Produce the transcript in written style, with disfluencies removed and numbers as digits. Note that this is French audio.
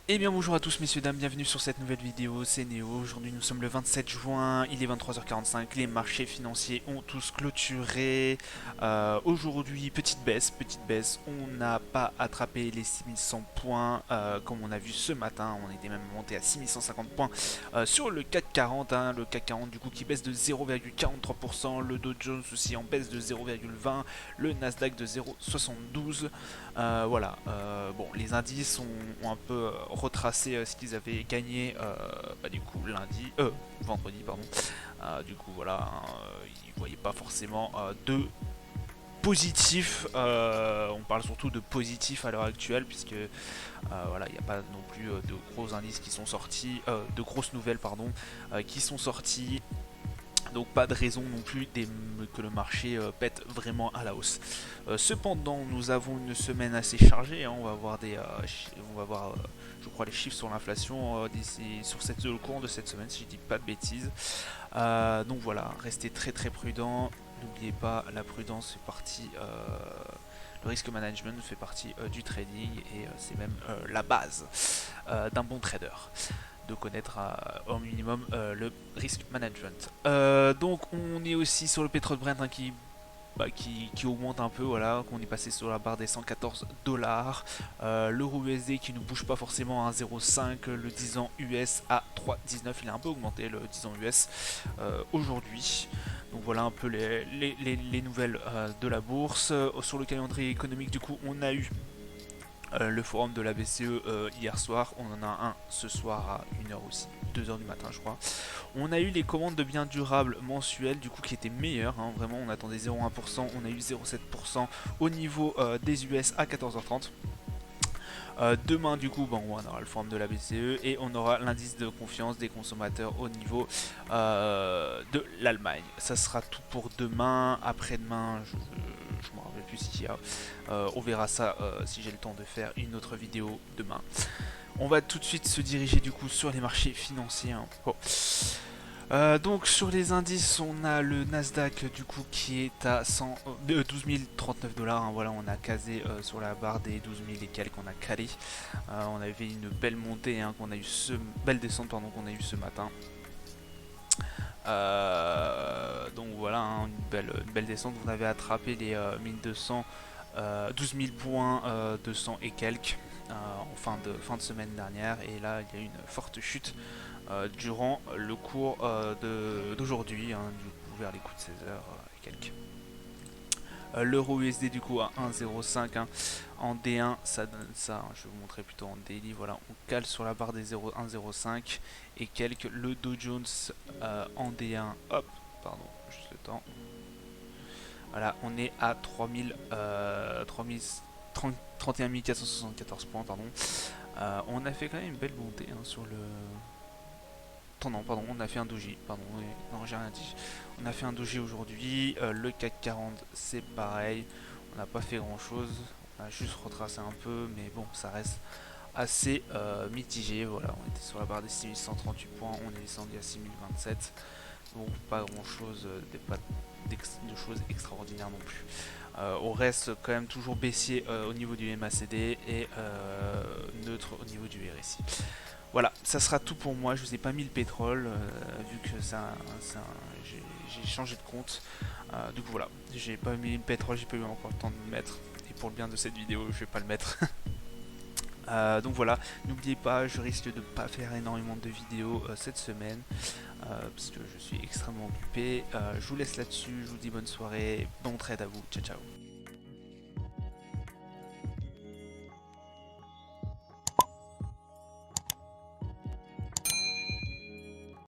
Eh bien bonjour à tous messieurs dames, bienvenue sur cette nouvelle vidéo, c'est Néo. Aujourd'hui nous sommes le 27 juin, il est 23h45, les marchés financiers ont tous clôturé. Aujourd'hui petite baisse, on n'a pas attrapé les 6100 points comme on a vu ce matin, on était même monté à 6150 points sur le CAC 40, le CAC 40 du coup qui baisse de 0,43%, le Dow Jones aussi en baisse de 0,20%, le Nasdaq de 0,72%. Voilà, bon, les indices ont un peu retracé ce qu'ils avaient gagné du coup vendredi, pardon. Du coup, voilà, ils ne voyaient pas forcément de positif. On parle surtout de positif à l'heure actuelle, puisque voilà, il n'y a pas non plus de gros indices qui sont sortis, de grosses nouvelles, pardon, qui sont sorties. Donc pas de raison non plus que le marché pète vraiment à la hausse. Cependant, nous avons une semaine assez chargée, hein. On va voir je crois, les chiffres sur l'inflation au courant de cette semaine, si je dis pas de bêtises. Donc voilà, restez très très prudent. N'oubliez pas, la prudence fait partie, le risk management fait partie du trading et c'est même la base d'un bon trader de connaître au minimum le risk management. Donc on est aussi sur le pétrole Brent hein, qui augmente un peu, voilà, qu'on est passé sur la barre des 114 dollars. L'euro USD qui ne bouge pas forcément à 1,05, le 10 ans US à 3,19, il a un peu augmenté le 10 ans US aujourd'hui. Donc voilà un peu les nouvelles de la bourse. Sur le calendrier économique, du coup, on a eu le forum de la BCE hier soir, on en a un ce soir à 1h aussi, 2h du matin je crois. On a eu les commandes de biens durables mensuelles du coup qui étaient meilleures, hein, vraiment on attendait 0,1%, on a eu 0,7% au niveau des US à 14h30. Demain du coup on aura le forum de la BCE et on aura l'indice de confiance des consommateurs au niveau de l'Allemagne. Ça sera tout pour demain, après-demain je me rappelle plus s'il y a. On verra ça si j'ai le temps de faire une autre vidéo demain. On va tout de suite se diriger du coup sur les marchés financiers, hein. Bon. Donc sur les indices, on a le Nasdaq du coup qui est à 12 039 dollars. Hein, voilà, on a casé sur la barre des 12 000 et quelques, on a calé. On avait une belle montée, hein, belle descente pardon, qu'on a eu ce matin. Donc voilà, hein, une belle descente. On avait attrapé les 1200, 12 000 points, 200 et quelques en fin de semaine dernière. Et là, il y a eu une forte chute durant le cours d'aujourd'hui, hein, du coup, vers les coups de 16 heures et quelques. L'euro USD du coup à 1,05 hein, en D1, ça donne ça, hein, je vais vous montrer plutôt en daily, voilà, on cale sur la barre des 1,05 et quelques. Le Dow Jones en D1, hop, pardon, juste le temps, voilà, on est à 31 474 points, pardon. On a fait quand même une belle montée hein, sur le... Non, pardon, on a fait un doji, pardon, non, j'ai rien dit. On a fait un doji aujourd'hui, le CAC 40 c'est pareil, on n'a pas fait grand chose, on a juste retracé un peu, mais bon, ça reste assez mitigé. Voilà, on était sur la barre des 6138 points, on est descendu à 6027, donc pas grand chose, pas de choses extraordinaires non plus. On reste quand même toujours baissier au niveau du MACD et neutre au niveau du RSI. Voilà, ça sera tout pour moi. Je vous ai pas mis le pétrole vu que j'ai changé de compte. Du coup voilà, j'ai pas mis le pétrole, j'ai pas eu encore le temps de le mettre. Et pour le bien de cette vidéo, je vais pas le mettre. Donc voilà, n'oubliez pas, je risque de pas faire énormément de vidéos cette semaine parce que je suis extrêmement occupé. Je vous laisse là-dessus, je vous dis bonne soirée, bon trade à vous, ciao ciao.